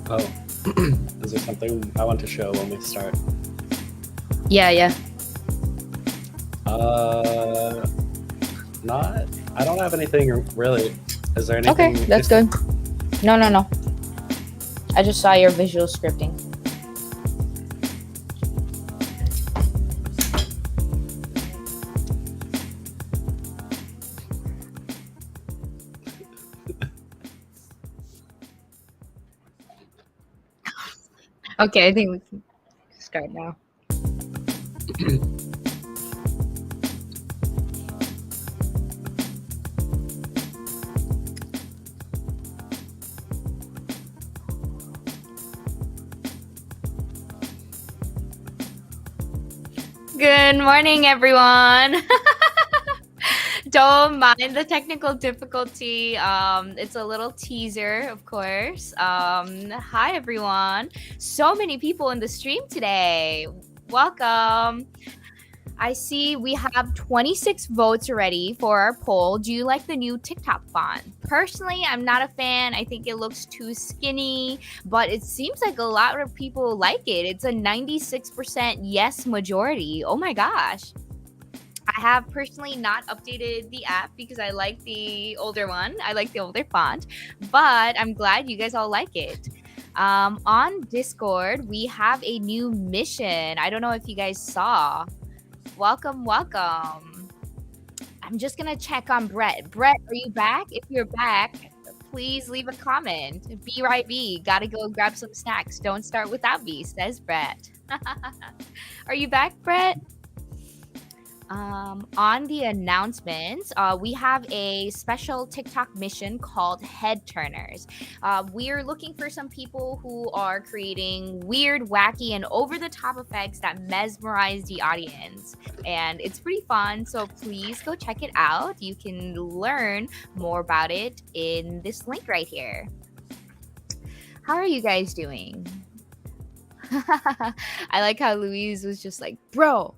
Oh, is there something I want to show when we start? Yeah. Not. I don't have anything really. Is there Okay, anything? that's good. No. I just saw your visual scripting. Okay, I think we can start now. Good morning, everyone. Don't mind the technical difficulty. It's a little teaser, of course. Hi, everyone. So many people in the stream today. Welcome. I see we have 26 votes already for our poll. Do you like the new TikTok font? Personally, I'm not a fan. I think it looks too skinny, but it seems like a lot of people like it. It's a 96% yes majority. Oh my gosh. I have personally not updated the app because I like the older one. I like the older font, but I'm glad you guys all like it. On Discord, we have a new mission. I don't know if you guys saw. Welcome. I'm just gonna check on Brett. Brett, are you back? If you're back, please leave a comment. Be right, be. Gotta go grab some snacks. Don't start without me, says Brett. Are you back, Brett? On the announcements, we have a special TikTok mission called Head Turners. We're looking for some people who are creating weird, wacky, and over-the-top effects that mesmerize the audience. And it's pretty fun, so please go check it out. You can learn more about it in this link right here. How are you guys doing? I like how Louise was just like, bro.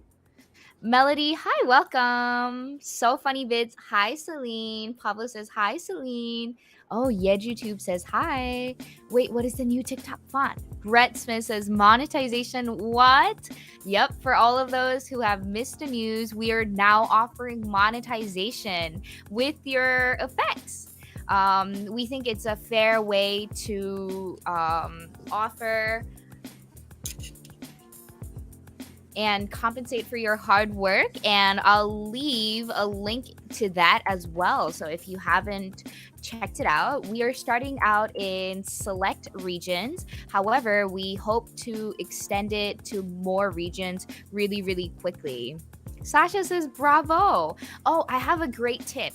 Melody, hi, welcome. So funny vids. Hi, Celine. Pablo says, hi, Celine. Oh, YouTube says, hi. Wait, what is the new TikTok font? Brett Smith says, monetization. What? Yep, for all of those who have missed the news, we are now offering monetization with your effects. We think it's a fair way to offer and compensate for your hard work, and I'll leave a link to that as well. So if you haven't checked it out, we are starting out in select regions. However, we hope to extend it to more regions really quickly. Sasha says bravo. Oh, I have a great tip.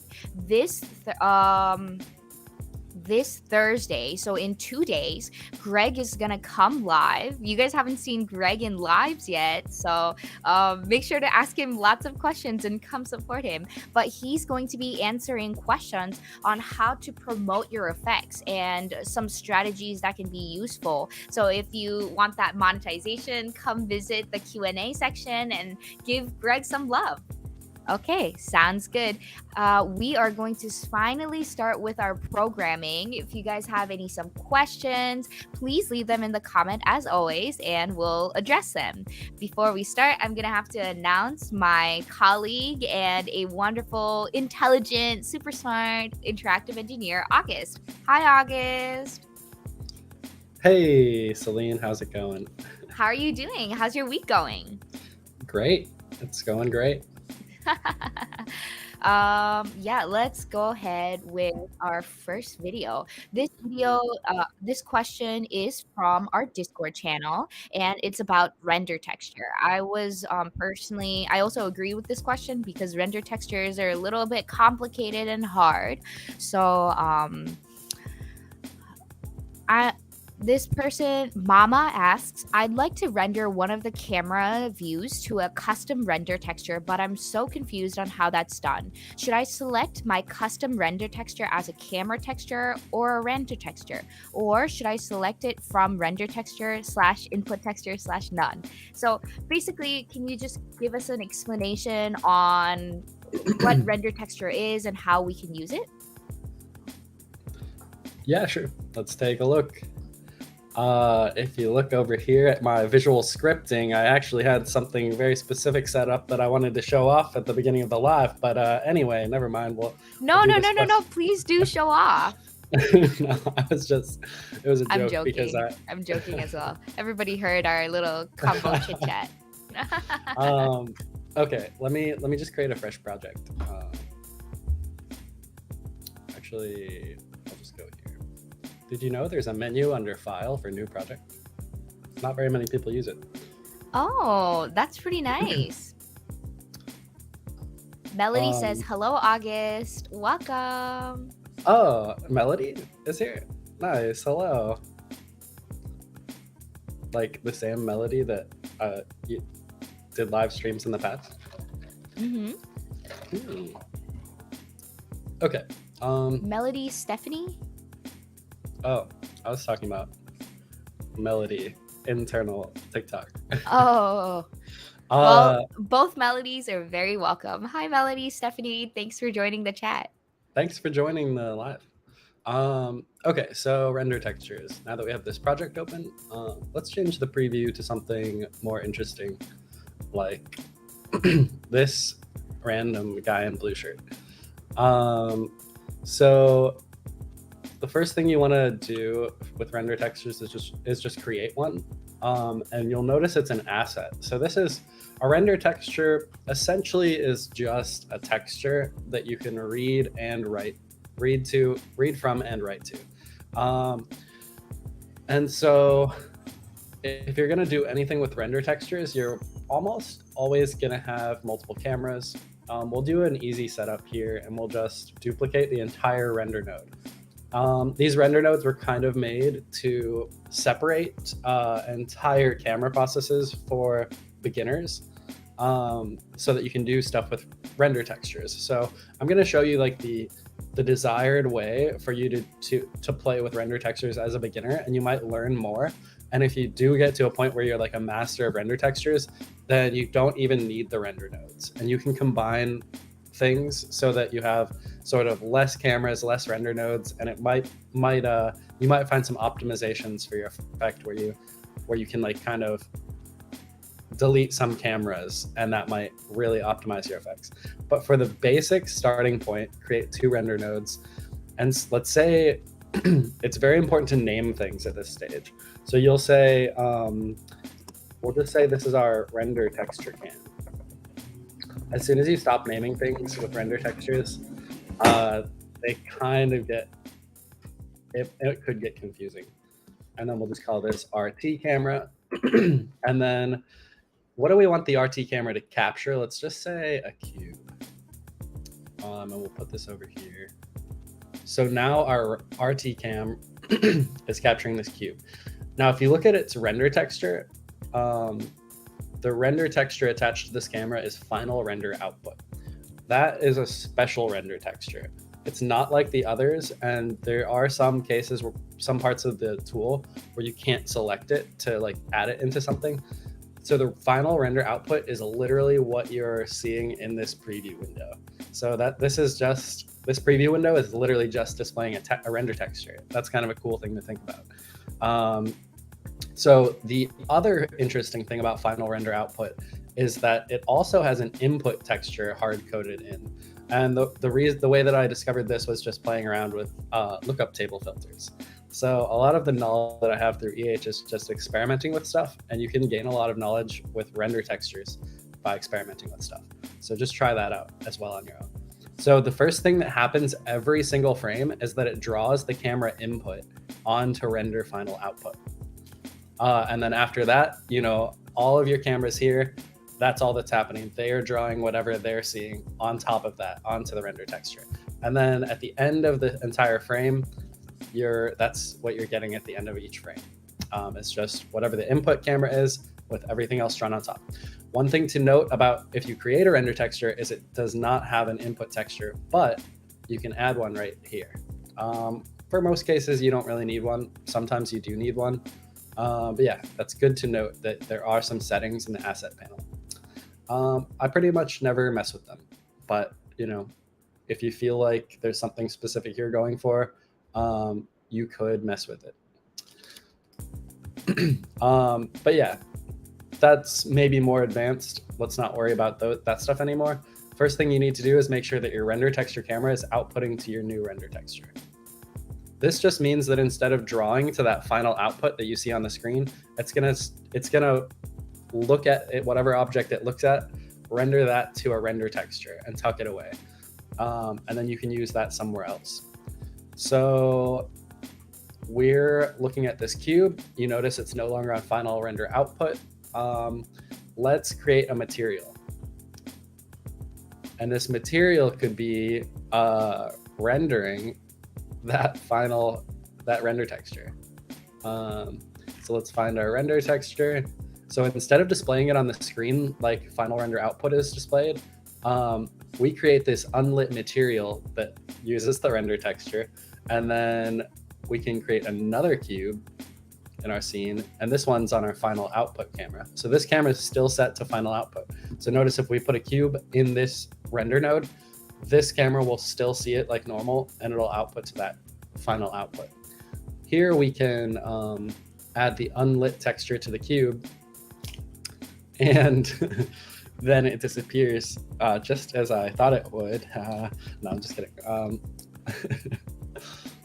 This Thursday, so in 2 days, Greg is gonna come live. You guys haven't seen Greg in lives yet, so make sure to ask him lots of questions and come support him. But he's going to be answering questions on how to promote your effects and some strategies that can be useful. So if you want that monetization, come visit the Q&A section and give Greg some love. Okay, sounds good. We are going to finally start with our programming. If you guys have some questions, please leave them in the comment as always, and we'll address them. Before we start, I'm going to have to announce my colleague and a wonderful, intelligent, super smart, interactive engineer, August. Hi, August. Hey, Celine, how's it going? How are you doing? How's your week going? Great. It's going great. Yeah, let's go ahead with our first video. This question is from our Discord channel, and it's about render texture. I also agree with this question because render textures are a little bit complicated and hard. So, this person, Mama, asks, I'd like to render one of the camera views to a custom render texture, but I'm so confused on how that's done. Should I select my custom render texture as a camera texture or a render texture? Or should I select it from render texture / input texture / none? So basically, can you just give us an explanation on what render texture is and how we can use it? Yeah, sure. Let's take a look. If you look over here at my visual scripting, I actually had something very specific set up that I wanted to show off at the beginning of the live. But anyway, never mind. We'll No, do no, this no, no, no. question. Please do show off. No, it was a I'm joke because joking. I'm joking as well. Everybody heard our little combo chit chat. Okay, let me just create a fresh project. Actually, I'll just go here. Did you know there's a menu under File for New Project? Not very many people use it. Oh, that's pretty nice. Melody says, hello, August. Welcome. Oh, Melody is here. Nice. Hello. Like the same Melody that you did live streams in the past. Okay. Melody Stephanie. Oh, I was talking about Melody internal TikTok. Oh. Well, both Melodies are very welcome. Hi, Melody, Stephanie. Thanks for joining the chat. Thanks for joining the live. Okay, so render textures. Now that we have this project open, let's change the preview to something more interesting, like this random guy in blue shirt. So the first thing you want to do with render textures is just create one, and you'll notice it's an asset. So this is a render texture. Essentially, is just a texture that you can read and write. Read from and write to. And so if you're going to do anything with render textures, you're almost always going to have multiple cameras. We'll do an easy setup here, and we'll just duplicate the entire render node. These render nodes were kind of made to separate entire camera processes for beginners, so that you can do stuff with render textures. So I'm going to show you like the desired way for you to play with render textures as a beginner, and you might learn more. And if you do get to a point where you're like a master of render textures, then you don't even need the render nodes, and you can combine things so that you have sort of less cameras, less render nodes, and it might you might find some optimizations for your effect where you can like kind of delete some cameras, and that might really optimize your effects. But for the basic starting point, create 2 render nodes. And let's say it's very important to name things at this stage. So you'll say, we'll just say this is our render texture cam. As soon as you stop naming things with render textures, they kind of it could get confusing. And then we'll just call this RT camera. And then what do we want the RT camera to capture? Let's just say a cube. And we'll put this over here. So now our RT cam is capturing this cube. Now, if you look at its render texture, the render texture attached to this camera is final render output. That is a special render texture. It's not like the others, and there are some cases where some parts of the tool where you can't select it to like add it into something. So the final render output is literally what you're seeing in this preview window. So this preview window is literally just displaying a render texture. That's kind of a cool thing to think about. So the other interesting thing about final render output is that it also has an input texture hard-coded in. And the way that I discovered this was just playing around with lookup table filters. So a lot of the knowledge that I have through EH is just experimenting with stuff, and you can gain a lot of knowledge with render textures by experimenting with stuff. So just try that out as well on your own. So the first thing that happens every single frame is that it draws the camera input onto render final output. And then after that, all of your cameras here, that's all that's happening. They are drawing whatever they're seeing on top of that onto the render texture. And then at the end of the entire frame, that's what you're getting at the end of each frame. It's just whatever the input camera is with everything else drawn on top. One thing to note about if you create a render texture is it does not have an input texture, but you can add one right here. For most cases, you don't really need one. Sometimes you do need one. But yeah, that's good to note that there are some settings in the asset panel. I pretty much never mess with them, but if you feel like there's something specific you're going for, you could mess with it. But yeah, that's maybe more advanced. Let's not worry about that stuff anymore. First thing you need to do is make sure that your render texture camera is outputting to your new render texture. This just means that instead of drawing to that final output that you see on the screen, it's gonna look at it, whatever object it looks at, render that to a render texture and tuck it away. And then you can use that somewhere else. So we're looking at this cube. You notice it's no longer on final render output. Let's create a material. And this material could be rendering that render texture. So let's find our render texture. So instead of displaying it on the screen like final render output is displayed, we create this unlit material that uses the render texture, and then we can create another cube in our scene, and this one's on our final output camera. So this camera is still set to final output. So notice if we put a cube in this render node, this camera will still see it like normal, and it'll output to that final output. Here we can add the unlit texture to the cube, and then it disappears just as I thought it would. No, I'm just kidding.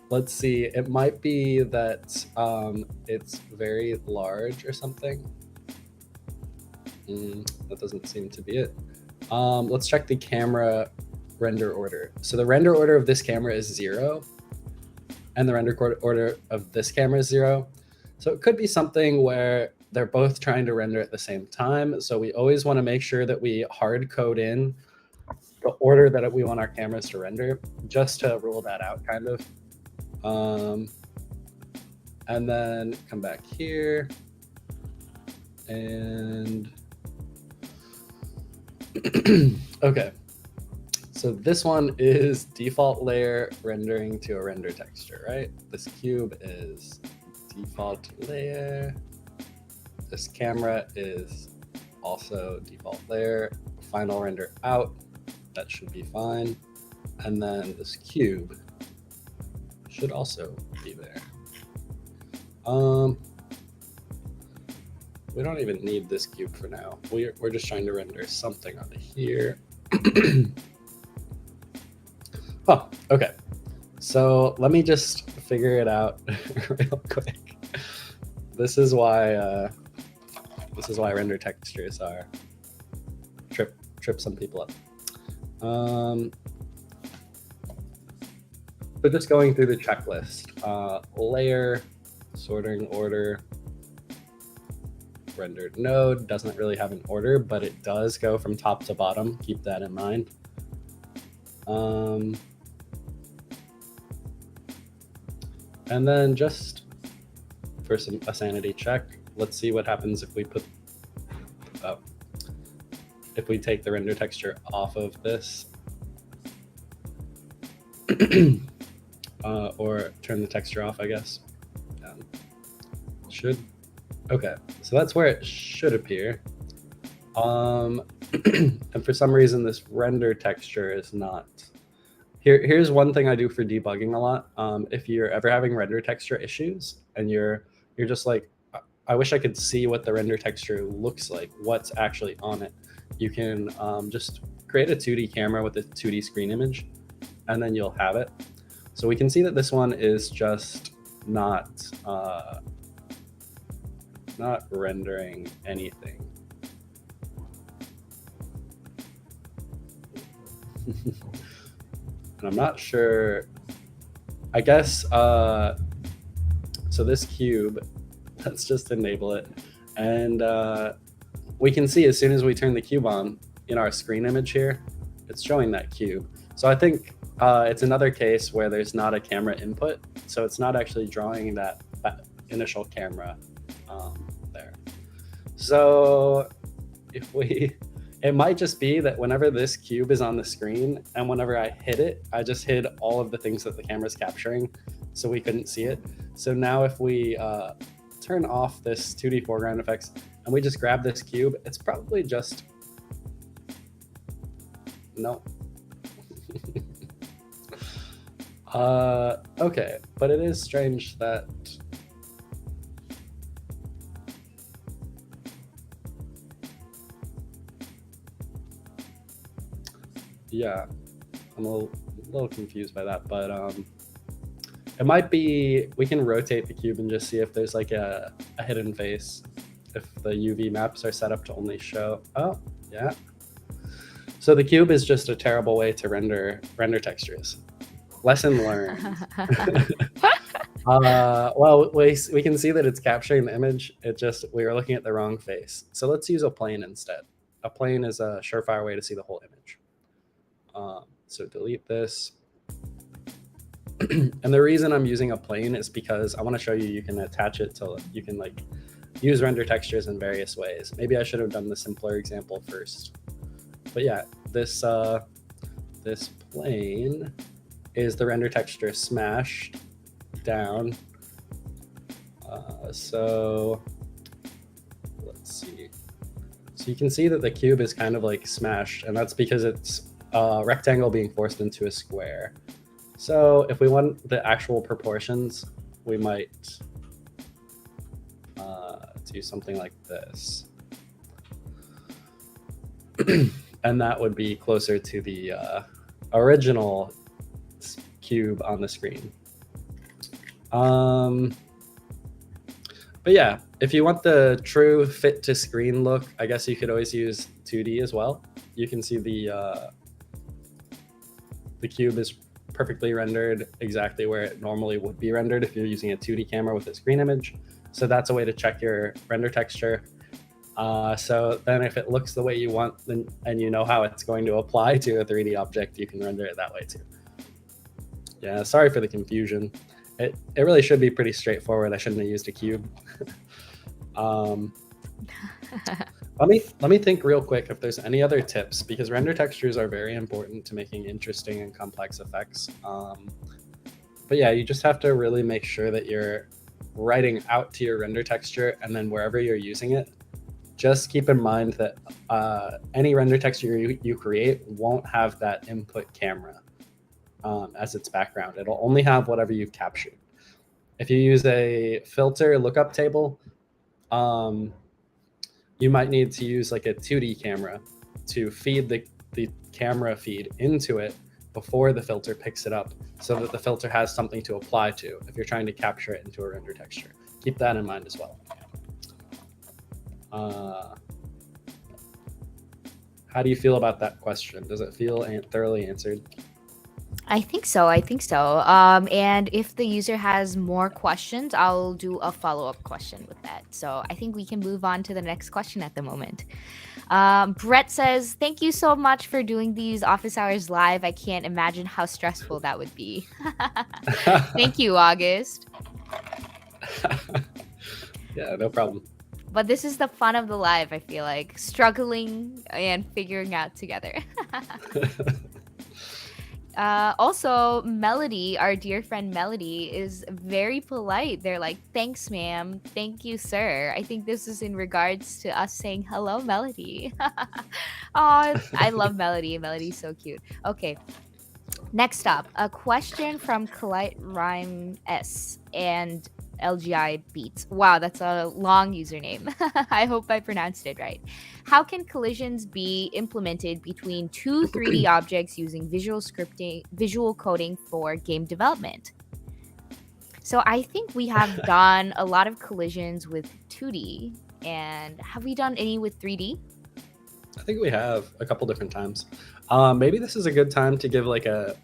Let's see, it might be that it's very large or something. That doesn't seem to be it. Let's check the camera render order. So the render order of this camera is 0, and the render order of this camera is 0. So it could be something where they're both trying to render at the same time. So we always want to make sure that we hard code in the order that we want our cameras to render, just to rule that out, kind of. And then come back here and okay. So this one is default layer rendering to a render texture, right? This cube is default layer. This camera is also default layer. Final render out, that should be fine. And then this cube should also be there. We don't even need this cube for now. We're just trying to render something onto here. Oh, okay. So let me just figure it out real quick. This is why render textures are trip some people up. So just going through the checklist, layer, sorting order, rendered node doesn't really have an order, but it does go from top to bottom. Keep that in mind. And then just for a sanity check, let's see what happens if we if we take the render texture off of this. Or turn the texture off, I guess. Okay, so that's where it should appear. And for some reason, this render texture is not. Here's one thing I do for debugging a lot. If you're ever having render texture issues and you're just like, I wish I could see what the render texture looks like, what's actually on it, you can just create a 2D camera with a 2D screen image, and then you'll have it. So we can see that this one is just not rendering anything. And I'm not sure, I guess, so this cube, let's just enable it. And we can see as soon as we turn the cube on in our screen image here, it's showing that cube. So I think it's another case where there's not a camera input. So it's not actually drawing that initial camera there. So it might just be that whenever this cube is on the screen and whenever I hit it, I just hid all of the things that the camera's capturing, so we couldn't see it. So now if we turn off this 2D foreground effects and we just grab this cube, it's probably just, no. Okay, but it is strange that Yeah, I'm a little confused by that, but it might be we can rotate the cube and just see if there's like a hidden face. If the UV maps are set up to only show, oh yeah. So the cube is just a terrible way to render textures. Lesson learned. Well, we can see that it's capturing the image. It just, we were looking at the wrong face. So let's use a plane instead. A plane is a surefire way to see the whole image. So delete this. And the reason I'm using a plane is because I want to show you, you can attach it to, you can like use render textures in various ways. Maybe I should have done the simpler example first. But yeah, this plane is the render texture smashed down. So let's see. So you can see that the cube is kind of like smashed, and that's because it's a rectangle being forced into a square. So if we want the actual proportions, we might do something like this. And that would be closer to the original cube on the screen. But yeah, if you want the true fit to screen look, I guess you could always use 2D as well. You can see the cube is perfectly rendered exactly where it normally would be rendered if you're using a 2D camera with a screen image. So that's a way to check your render texture. So then if it looks the way you want, then, and you know how it's going to apply to a 3D object, you can render it that way too. Yeah, sorry for the confusion. It really should be pretty straightforward. I shouldn't have used a cube. Let me think real quick if there's any other tips, because render textures are very important to making interesting and complex effects. But yeah, you just have to really make sure that you're writing out to your render texture, and then wherever you're using it, just keep in mind that any render texture you create won't have that input camera as its background. It'll only have whatever you've captured. If you use a filter lookup table, you might need to use like a 2D camera to feed the camera feed into it before the filter picks it up, so that the filter has something to apply to if you're trying to capture it into a render texture. Keep that in mind as well. How do you feel about that question? Does it feel thoroughly answered? I think so. And if the user has more questions, I'll do a follow-up question with that. So I think we can move on to the next question at the moment. Brett says, "Thank you so much for doing these office hours live. I can't imagine how stressful that would be." Thank you, August. Yeah, no problem. But this is the fun of the live, I feel like. Struggling and figuring out together. Also, Melody, our dear friend Melody, is very polite. They're like, "Thanks, ma'am. Thank you, sir." I think this is in regards to us saying hello, Melody. Oh, I love Melody. Melody's so cute. Okay. Next up, a question from Collite Rhyme S and LGI Beats. Wow, that's a long username. I hope I pronounced it right. How can collisions be implemented between two 3D objects using visual coding for game development? So I think we have done a lot of collisions with 2D, and have we done any with 3D? I think we have a couple different times. Maybe this is a good time to give like a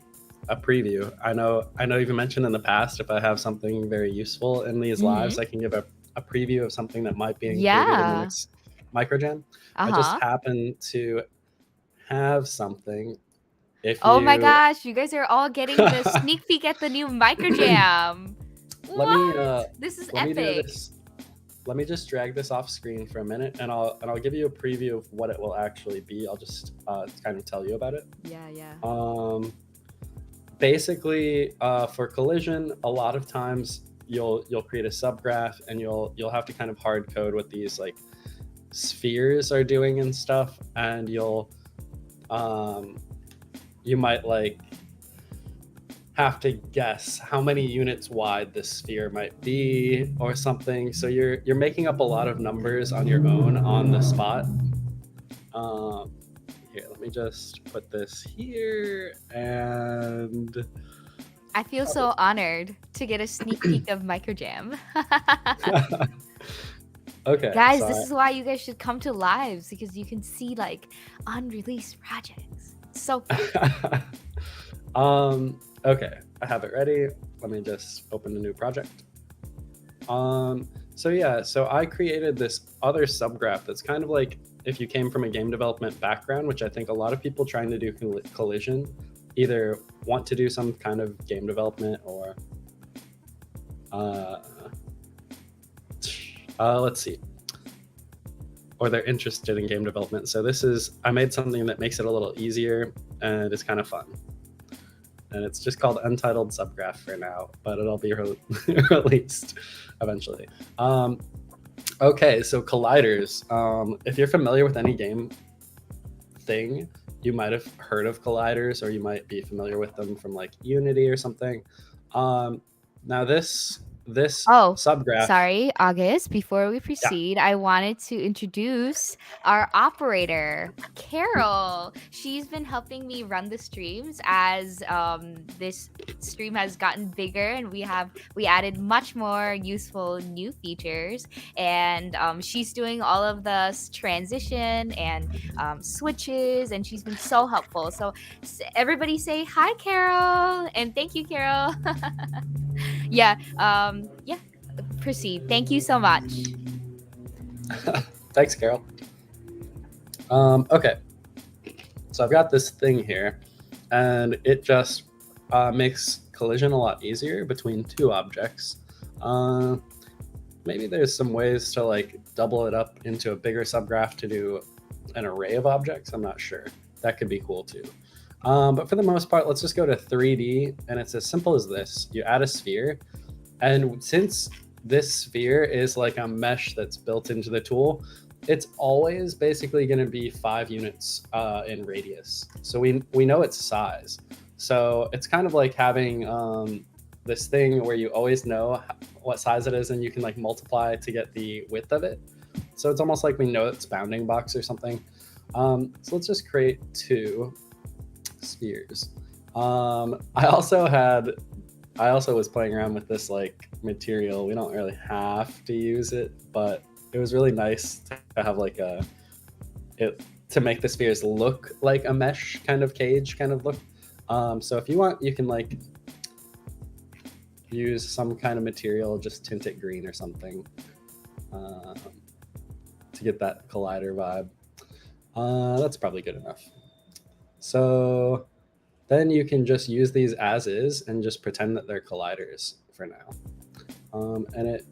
preview. I know you've mentioned in the past, if I have something very useful in these lives, I can give a preview of something that might be included in the next microjam. I just happen to have something. Oh my gosh, you guys are all getting the sneak peek at the new microjam. This is epic. Let me just drag this off screen for a minute, and I'll give you a preview of what it will actually be. I'll just kind of tell you about it. Yeah. Basically, for collision, a lot of times you'll create a subgraph, and you'll have to kind of hard code what these like spheres are doing and stuff, and you might like have to guess how many units wide this sphere might be or something. So you're making up a lot of numbers on your own on the spot. Here, let me just put this here, and I feel so honored to get a sneak peek of Microjam. okay, Guys, this so is why you guys should come to lives, because you can see like unreleased projects. So fun. okay, I have it ready. Let me just open a new project. So yeah, so I created this other subgraph that's kind of like if you came from a game development background, which I think a lot of people trying to do collision either want to do some kind of game development or let's see, or they're interested in game development. So this is, I made something that makes it a little easier and it's kind of fun. And it's just called Untitled Subgraph for now, but it'll be released eventually. Okay, so colliders. If you're familiar with any game thing, you might have heard of colliders, or you might be familiar with them from like Unity or something. Now this Oh, subgraph. sorry, August. Before we Yeah. proceed, I wanted to introduce our operator, Carol. She's been helping me run the streams as this stream has gotten bigger, and we added much more useful new features. And she's doing all of the transition and switches, and she's been so helpful. So everybody say hi, Carol, and thank you, Carol. Yeah, yeah, proceed. Thank you so much. Thanks, Carol. Okay, so I've got this thing here, and it just makes collision a lot easier between two objects. Maybe there's some ways to like double it up into a bigger subgraph to do an array of objects. I'm not sure. That could be cool too. But for the most part, let's just go to 3D, and it's as simple as this. You add a sphere, and since this sphere is like a mesh that's built into the tool, it's always basically going to be 5 units in radius. So we know its size. So it's kind of like having this thing where you always know what size it is, and you can like multiply to get the width of it. So it's almost like we know its bounding box or something. So let's just create 2 spheres. I also was playing around with this like material. We don't really have to use it, but it was really nice to have like to make the spheres look like a mesh kind of cage kind of look. So if you want, you can like use some kind of material, just tint it green or something to get that collider vibe. That's probably good enough. So then you can just use these as is and just pretend that they're colliders for now. And it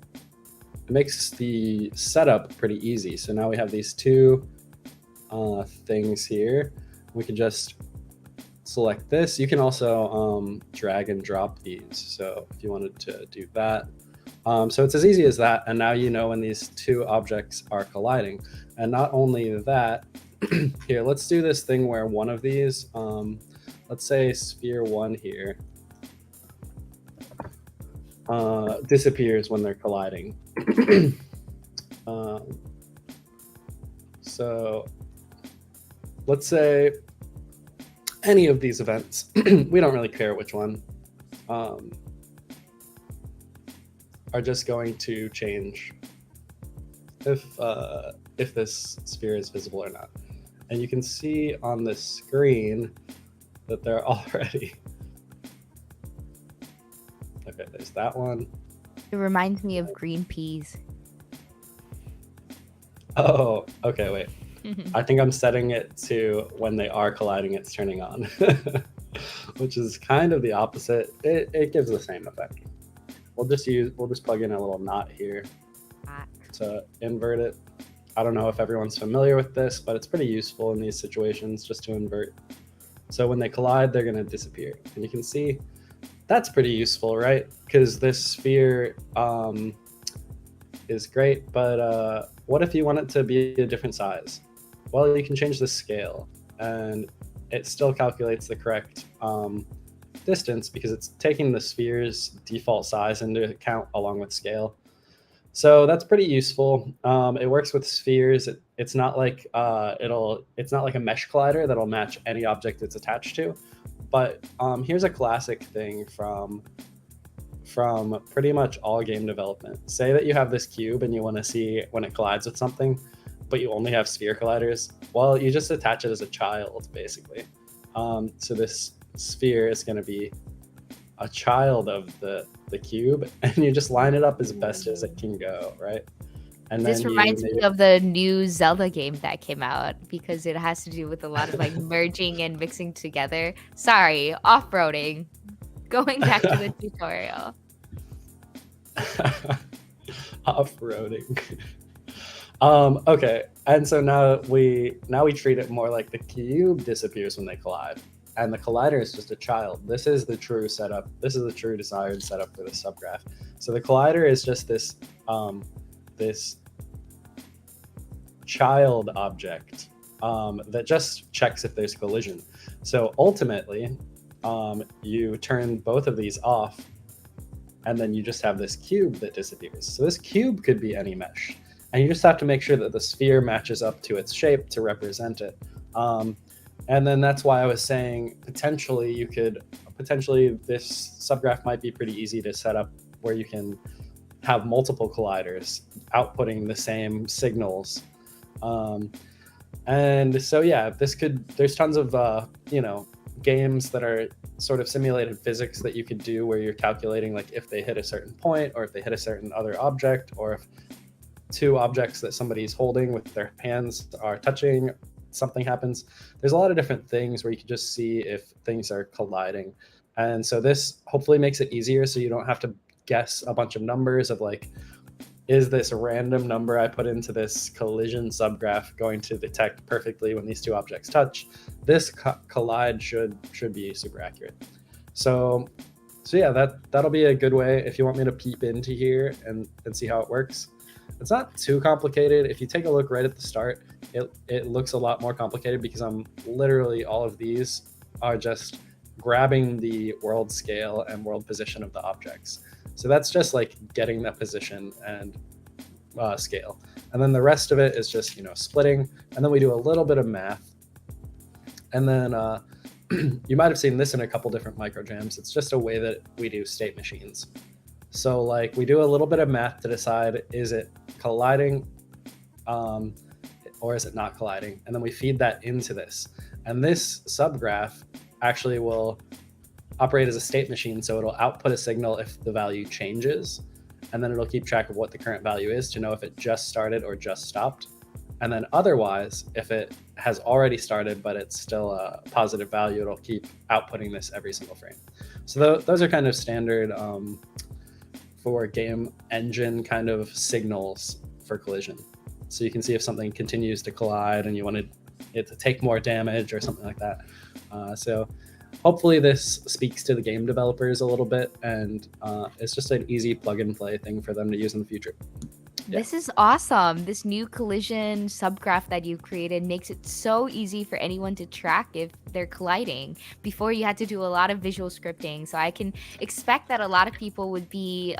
makes the setup pretty easy. So now we have these 2 things here. We can just select this. You can also drag and drop these. So if you wanted to do that. So it's as easy as that. And now you know when these 2 objects are colliding. And not only that, here, let's do this thing where one of these, let's say sphere 1 here, disappears when they're colliding. So let's say any of these events, we don't really care which one, are just going to change if this sphere is visible or not. And you can see on the screen that they're already. Okay, there's that one. It reminds me of green peas. Oh, okay, wait. I think I'm setting it to when they are colliding, it's turning on, which is kind of the opposite. It gives the same effect. We'll just plug in a little knot here to invert it. I don't know if everyone's familiar with this, but it's pretty useful in these situations just to invert. So when they collide, they're going to disappear. And you can see that's pretty useful, right? Because this sphere is great, but what if you want it to be a different size? Well, you can change the scale, and it still calculates the correct distance because it's taking the sphere's default size into account along with scale. So that's pretty useful. It works with spheres. It's not like it's not like a mesh collider that'll match any object it's attached to. But here's a classic thing from pretty much all game development. Say that you have this cube and you want to see when it collides with something, but you only have sphere colliders. Well, you just attach it as a child, basically. So this sphere is going to be a child of the cube, and you just line it up as best as it can go, right? And This then you reminds me maybe of the new Zelda game that came out because it has to do with a lot of like merging and mixing together. Sorry, off-roading. Going back to the tutorial. off-roading. Okay, and so now we treat it more like the cube disappears when they collide, and the collider is just a child. This is the true setup. This is the true desired setup for the subgraph. So the collider is just this child object that just checks if there's collision. So ultimately, you turn both of these off, and then you just have this cube that disappears. So this cube could be any mesh, and you just have to make sure that the sphere matches up to its shape to represent it. And then that's why I was saying potentially this subgraph might be pretty easy to set up, where you can have multiple colliders outputting the same signals. And so yeah, there's tons of games that are sort of simulated physics that you could do, where you're calculating like if they hit a certain point, or if they hit a certain other object, or if two objects that somebody's holding with their hands are touching, something happens. There's a lot of different things where you can just see if things are colliding. And so this hopefully makes it easier, so you don't have to guess a bunch of numbers of like, is this random number I put into this collision subgraph going to detect perfectly when these two objects touch? This collide should be super accurate. So yeah, that'll be a good way if you want me to peep into here and see how it works. It's not too complicated. If you take a look right at the start, it looks a lot more complicated, because I'm literally, all of these are just grabbing the world scale and world position of the objects. So that's just like getting that position and scale. And then the rest of it is just, splitting. And then we do a little bit of math. And then you might have seen this in a couple different microjams. It's just a way that we do state machines. So like we do a little bit of math to decide, is it colliding or is it not colliding? And then we feed that into this. And this subgraph actually will operate as a state machine. So it'll output a signal if the value changes, and then it'll keep track of what the current value is to know if it just started or just stopped. And then otherwise, if it has already started but it's still a positive value, it'll keep outputting this every single frame. So those are kind of standard for game engine kind of signals for collision. So you can see if something continues to collide and you want it to take more damage or something like that. So hopefully this speaks to the game developers a little bit, and it's just an easy plug and play thing for them to use in the future. Yeah. This is awesome. This new collision subgraph that you've created makes it so easy for anyone to track if they're colliding. Before, you had to do a lot of visual scripting. So I can expect that a lot of people would be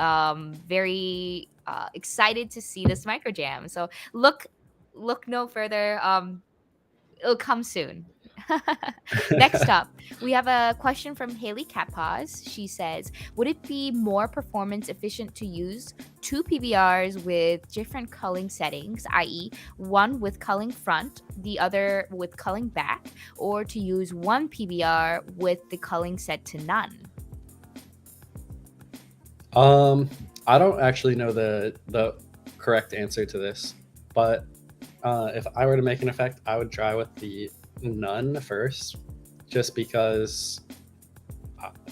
very excited to see this microjam. So look no further. It'll come soon. Next up, we have a question from Haley Catpaws. She says, would it be more performance efficient to use two PBRs with different culling settings, i.e., one with culling front, the other with culling back, or to use one PBR with the culling set to none? I don't actually know the correct answer to this, but if I were to make an effect, I would try with the none first, just because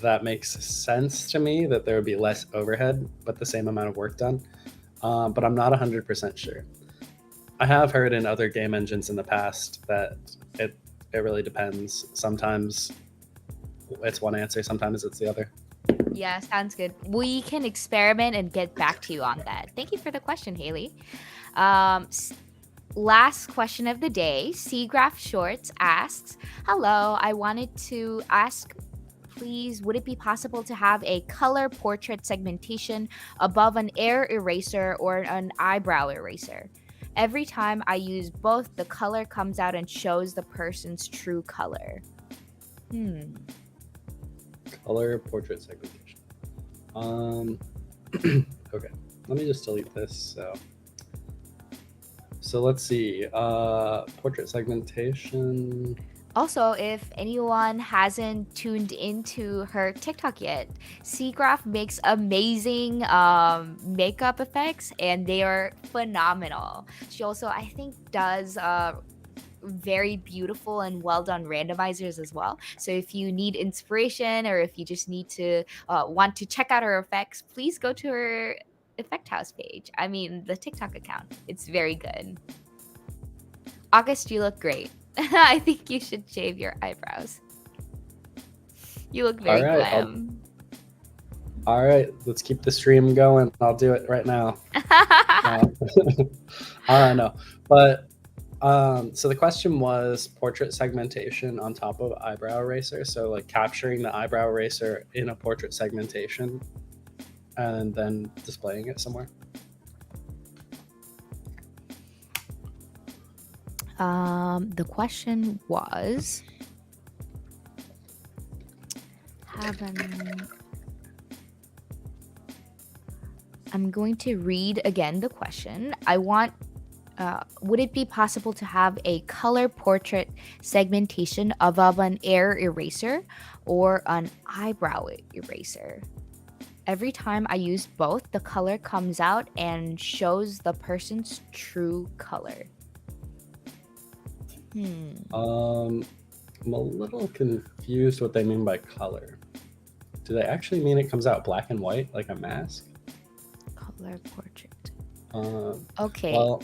that makes sense to me, that there would be less overhead but the same amount of work done. But I'm not 100% sure. I have heard in other game engines in the past that it really depends. Sometimes it's one answer, sometimes it's the other. Yeah, sounds good. We can experiment and get back to you on that. Thank you for the question, Haley. Last question of the day. Seagraph Shorts asks, hello, I wanted to ask please, would it be possible to have a color portrait segmentation above an air eraser or an eyebrow eraser? Every time I use both, the color comes out and shows the person's true color. Color portrait segmentation. Okay, let me just delete this. So let's see. Portrait segmentation. Also, if anyone hasn't tuned into her TikTok yet, Seagraph makes amazing makeup effects and they are phenomenal. She also, I think, does very beautiful and well done randomizers as well. So if you need inspiration or if you just need to want to check out her effects, please go to her Effect House page. I mean, the TikTok account. It's very good. August, you look great. I think you should shave your eyebrows. You look very glam. All right, let's keep the stream going. I'll do it right now. All right, no, but so the question was portrait segmentation on top of eyebrow eraser. So like capturing the eyebrow eraser in a portrait segmentation and then displaying it somewhere. The question was, I'm going to read again the question. Would it be possible to have a color portrait segmentation above an air eraser or an eyebrow eraser? Every time I use both, the color comes out and shows the person's true color. I'm a little confused what they mean by color. Do they actually mean it comes out black and white like a mask? Color portrait. Okay. Well,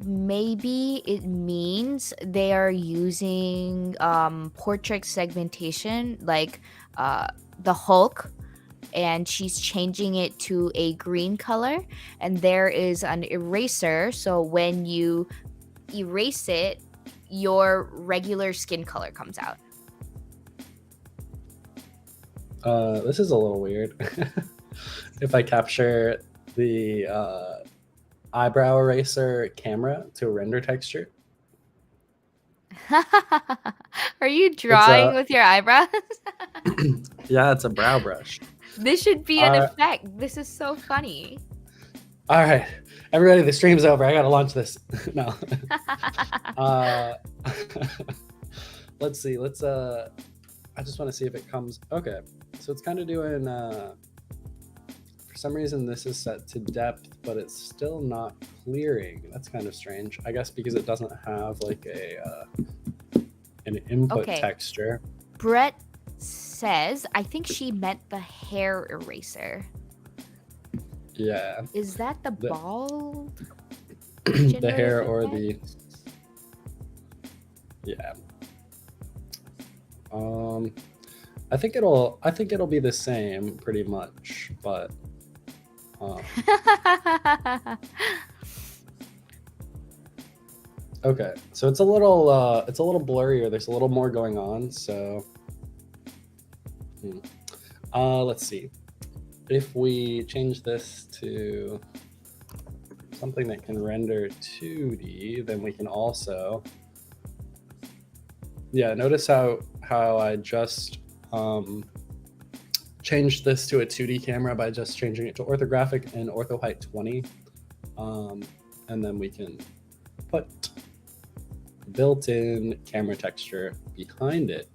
maybe it means they are using portrait segmentation like the Hulk, and she's changing it to a green color, and there is an eraser, so when you erase it, your regular skin color comes out. This is a little weird. If I capture the eyebrow eraser camera to a render texture. Are you drawing with your eyebrows? Yeah, it's a brow brush. This should be an effect. This is so funny. All right, everybody, the stream's over. I gotta launch this. No. Let's see. I just want to see if it comes. Okay, so it's kind of doing. For some reason, this is set to depth, but it's still not clearing. That's kind of strange. I guess because it doesn't have like an input texture. Brett says, I think she meant the hair eraser. Yeah. Is that the bald? The hair or the... Yeah. I think it'll be the same pretty much, but okay, so it's a little blurrier. There's a little more going on, so let's see. If we change this to something that can render 2D, then we can also, yeah, notice how I just changed this to a 2D camera by just changing it to orthographic and ortho height 20. And then we can put built-in camera texture behind it.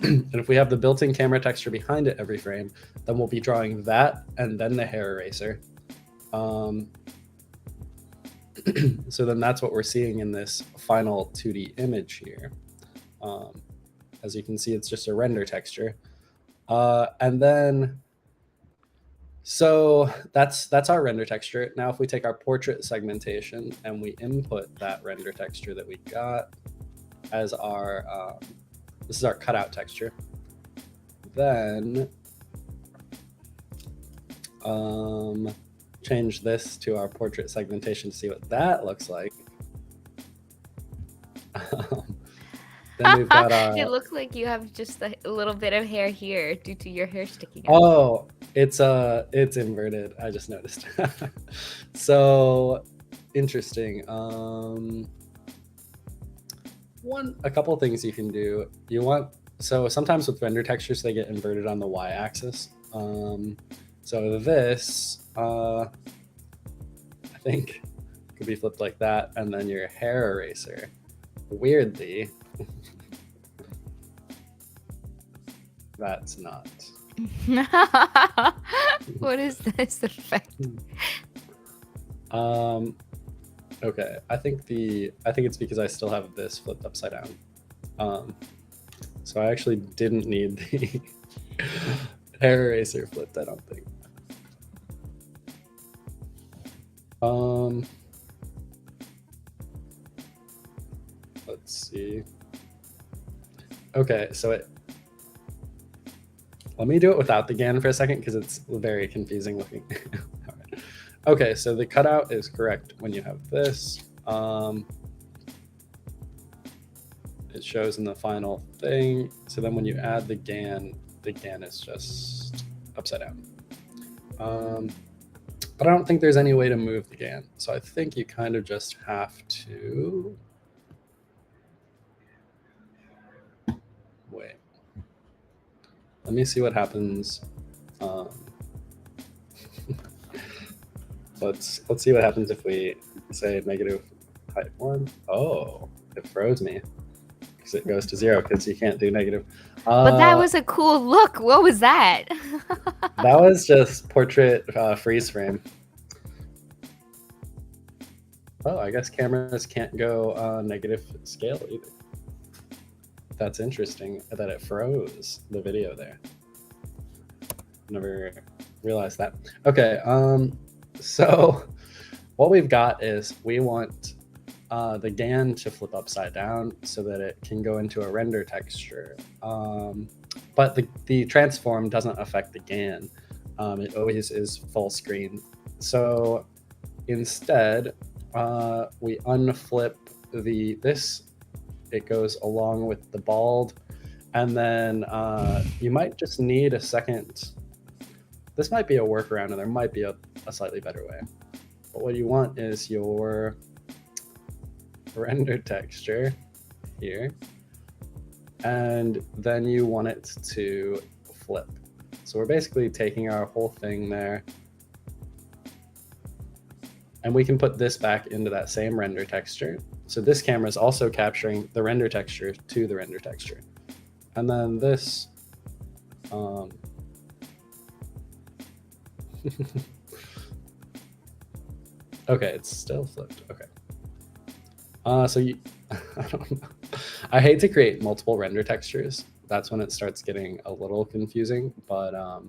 And if we have the built-in camera texture behind it every frame, then we'll be drawing that and then the hair eraser. So then that's what we're seeing in this final 2D image here. As you can see, it's just a render texture. And then, so that's our render texture. Now, if we take our portrait segmentation and we input that render texture that we got as our, this is our cutout texture, then change this to our portrait segmentation to see what that looks like. Then we've got It looks like you have just a little bit of hair here due to your hair sticking out. oh, it's inverted. I just noticed. So interesting. A couple of things you can do. So sometimes with render textures they get inverted on the y-axis. So this I think could be flipped like that, and then your hair eraser, weirdly, that's not. What is this effect? Okay, I think it's because I still have this flipped upside down. So I actually didn't need the hair eraser flipped, I don't think. Let's see. Okay, so let me do it without the GAN for a second because it's very confusing looking. All right. Okay, so the cutout is correct when you have this. It shows in the final thing. So then when you add the GAN is just upside down. But I don't think there's any way to move the GAN. So I think you kind of just have to wait. Let me see what happens. Let's see what happens if we say negative height 1. Oh, it froze me because it goes to 0 because you can't do negative. But that was a cool look. What was that? That was just portrait freeze frame. Oh, I guess cameras can't go negative scale either. That's interesting that it froze the video there. Never realized that. Okay, so what we've got is we want the GAN to flip upside down so that it can go into a render texture. But the transform doesn't affect the GAN. It always is full screen. So instead, we unflip this. It goes along with the bald. And then you might just need a second. This might be a workaround, and there might be a slightly better way. But what you want is your render texture here, and then you want it to flip. So we're basically taking our whole thing there, and we can put this back into that same render texture. So this camera is also capturing the render texture to the render texture. And then this, okay, it's still flipped. Okay. So I don't know. I hate to create multiple render textures. That's when it starts getting a little confusing. But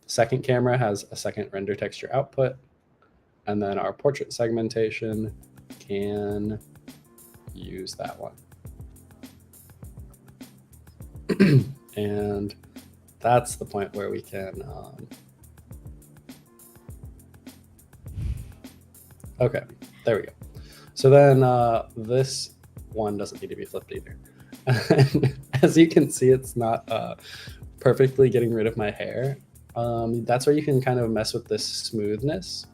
second camera has a second render texture output, and then our portrait segmentation can use that one. And that's the point where we can okay, there we go. So then this one doesn't need to be flipped either. As you can see, it's not perfectly getting rid of my hair. That's where you can kind of mess with this smoothness.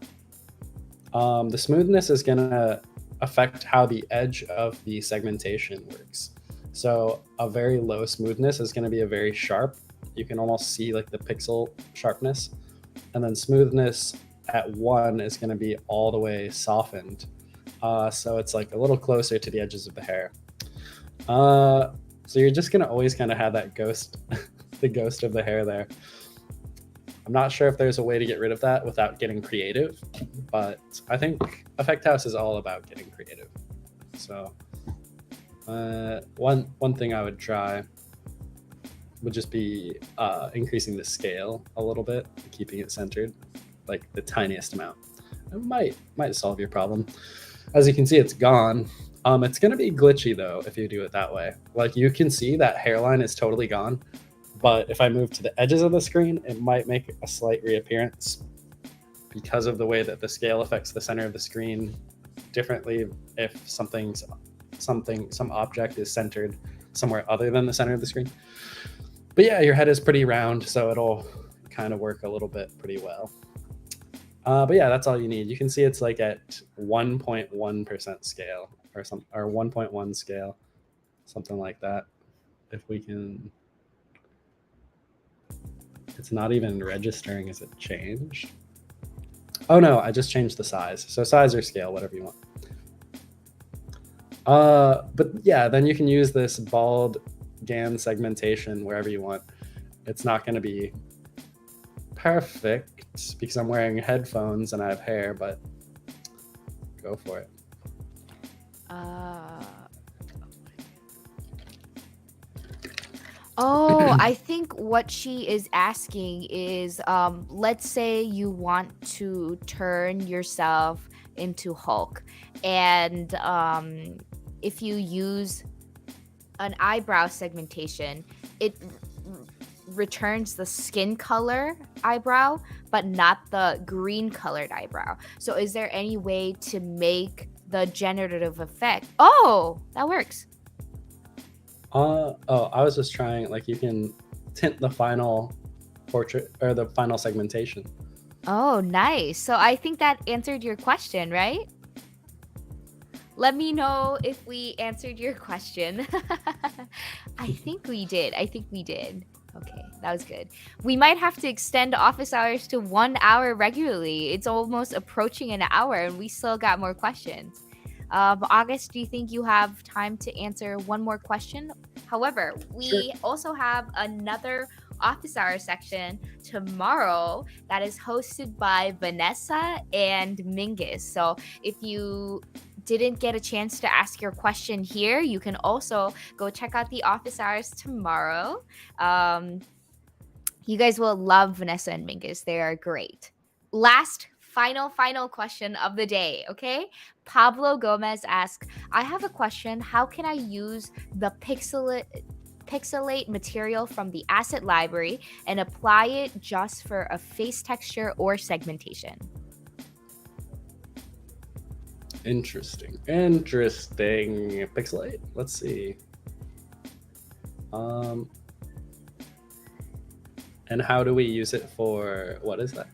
The smoothness is going to affect how the edge of the segmentation works. So a very low smoothness is going to be a very sharp. You can almost see like the pixel sharpness. And then smoothness at 1 is going to be all the way softened. So it's like a little closer to the edges of the hair. So you're just going to always kind of have that ghost, the ghost of the hair there. I'm not sure if there's a way to get rid of that without getting creative, but I think Effect House is all about getting creative. So one thing I would try would just be increasing the scale a little bit, keeping it centered, like the tiniest amount. It might solve your problem. As you can see, it's gone. It's going to be glitchy though if you do it that way. Like you can see that hairline is totally gone, but if I move to the edges of the screen, it might make a slight reappearance because of the way that the scale affects the center of the screen differently if something's some object is centered somewhere other than the center of the screen. But yeah, your head is pretty round, so it'll kind of work a little bit pretty well. But yeah, that's all you need. You can see it's like at 1.1% scale or 1.1 scale, something like that. If we can, it's not even registering as it changed. Oh no, I just changed the size. So size or scale, whatever you want. But yeah, then you can use this bald GAN segmentation wherever you want. It's not going to be perfect because I'm wearing headphones and I have hair, but go for it. Oh, I think what she is asking is, let's say you want to turn yourself into Hulk, and if you use an eyebrow segmentation, it returns the skin color eyebrow, but not the green colored eyebrow. So is there any way to make the generative effect? Oh, that works. Oh, I was just trying, like, you can tint the final portrait or the final segmentation. Oh, nice. So I think that answered your question, right? Let me know if we answered your question. I think we did. Okay, that was good. We might have to extend office hours to 1 hour regularly. It's almost approaching an hour and we still got more questions. August, do you think you have time to answer one more question? However, we also have another office hour section tomorrow that is hosted by Vanessa and Mingus. So if you didn't get a chance to ask your question here, you can also go check out the office hours tomorrow. You guys will love Vanessa and Mingus. They are great. Last final question of the day, okay? Pablo Gomez asks, I have a question. How can I use the Pixelate material from the asset library and apply it just for a face texture or segmentation? Interesting. Pixelate. Let's see. And how do we use it for, what is that?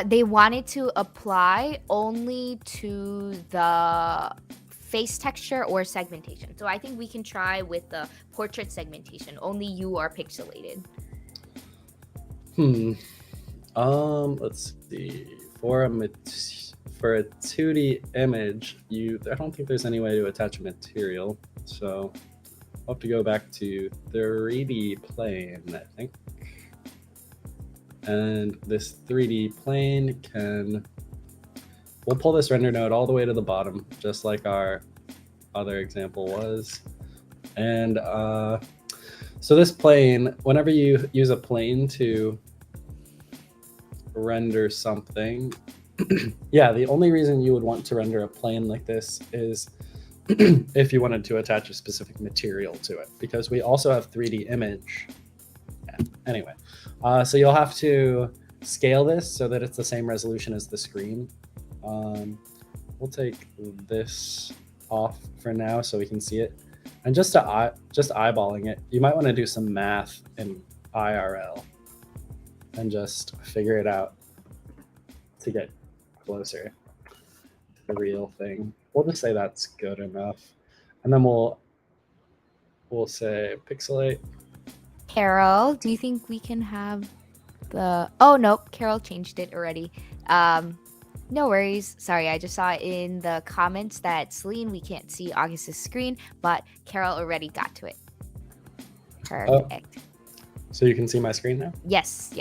They wanted to apply only to the face texture or segmentation. So I think we can try with the portrait segmentation. Only you are pixelated. Let's see. For a 2D image, I don't think there's any way to attach a material. So I'll have to go back to 3D plane, I think. And this 3D plane we'll pull this render node all the way to the bottom, just like our other example was. And so this plane, whenever you use a plane to render something, yeah, the only reason you would want to render a plane like this is if you wanted to attach a specific material to it, because we also have 3D image. Yeah. Anyway, so you'll have to scale this so that it's the same resolution as the screen. We'll take this off for now so we can see it. And just eyeballing it, you might want to do some math in IRL and just figure it out to get closer to the real thing. We'll just say that's good enough. And then we'll say pixelate. Carol, do you think we can have the... Oh, nope. Carol changed it already. No worries. Sorry, I just saw in the comments that Celine, we can't see August's screen, but Carol already got to it. Perfect. So you can see my screen now? Yes.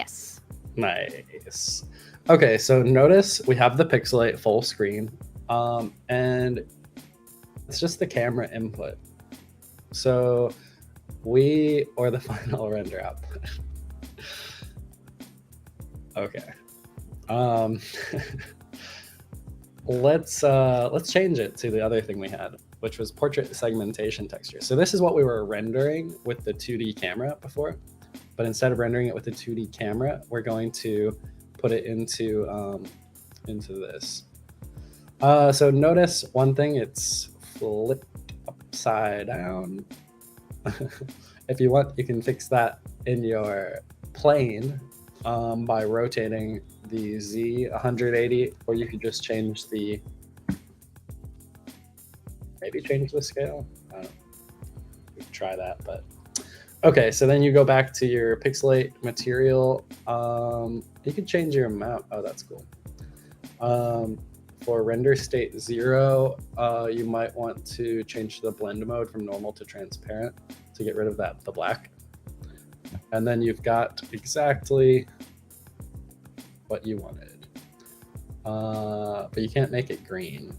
Nice. Okay, so notice we have the Pixelate full screen, and it's just the camera input. So or the final render output. Okay. Let's change it to the other thing we had, which was portrait segmentation texture. So this is what we were rendering with the 2D camera before, but instead of rendering it with the 2D camera, we're going to put it into this. So notice one thing, it's flipped upside down. If you want, you can fix that in your plane by rotating the Z 180, or you could just change maybe change the scale. I don't know. We could try that, but okay. So then you go back to your Pixelate material. You could change your amount. Oh, that's cool. For render state 0, you might want to change the blend mode from normal to transparent to get rid of the black. And then you've got exactly what you wanted. But you can't make it green.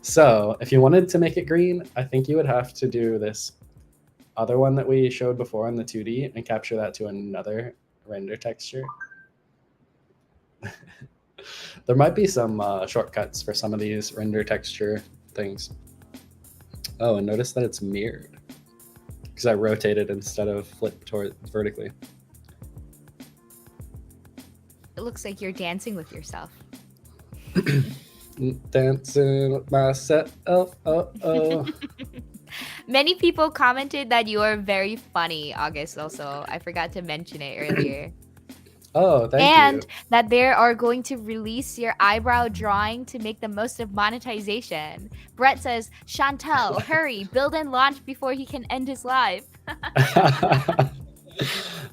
So if you wanted to make it green, I think you would have to do this other one that we showed before in the 2D and capture that to another render texture. There might be some shortcuts for some of these render texture things. Oh, and notice that it's mirrored because I rotated instead of flipped vertically. It looks like you're dancing with yourself. Dancing with myself. Oh. Many people commented that you are very funny, August. Also, I forgot to mention it earlier. Oh, thank you. And that they are going to release your eyebrow drawing to make the most of monetization. Brett says, Chantel, hurry, build and launch before he can end his live.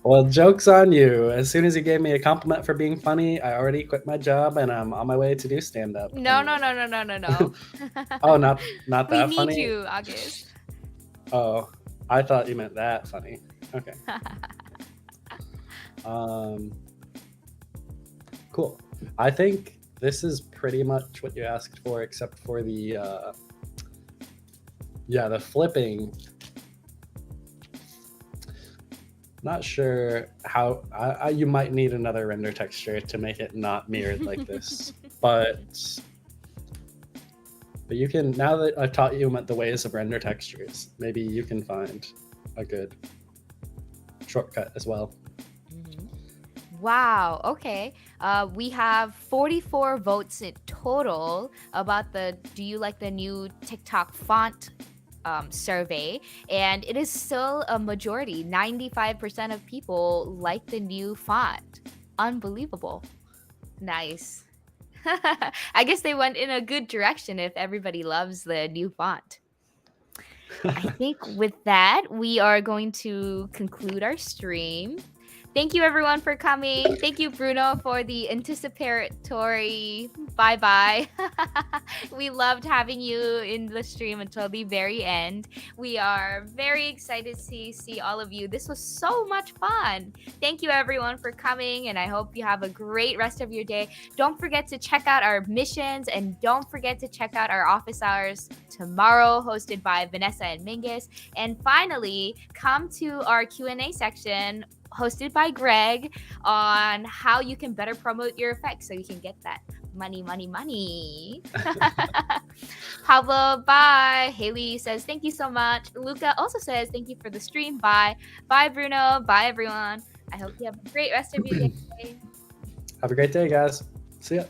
Well, joke's on you. As soon as you gave me a compliment for being funny, I already quit my job and I'm on my way to do stand-up. No. Oh, not that we need funny? you, August. Oh, I thought you meant that funny. Okay. Cool. I think this is pretty much what you asked for, except for the flipping. Not sure how you might need another render texture to make it not mirrored like this, but you can, now that I've taught you the ways of render textures, maybe you can find a good shortcut as well. Wow. Okay. We have 44 votes in total about the do you like the new TikTok font survey, and it is still a majority. 95% of people like the new font. Unbelievable. Nice. I guess they went in a good direction if everybody loves the new font. I think with that, we are going to conclude our stream. Thank you, everyone, for coming. Thank you, Bruno, for the anticipatory bye-bye. We loved having you in the stream until the very end. We are very excited to see all of you. This was so much fun. Thank you, everyone, for coming, and I hope you have a great rest of your day. Don't forget to check out our missions, and don't forget to check out our office hours tomorrow, hosted by Vanessa and Mingus. And finally, come to our Q&A section hosted by Greg on how you can better promote your effects so you can get that money. Pablo, bye. Haley says, thank you so much. Luca also says, thank you for the stream. Bye. Bye, Bruno. Bye, everyone. I hope you have a great rest of your day. Have a great day, guys. See ya.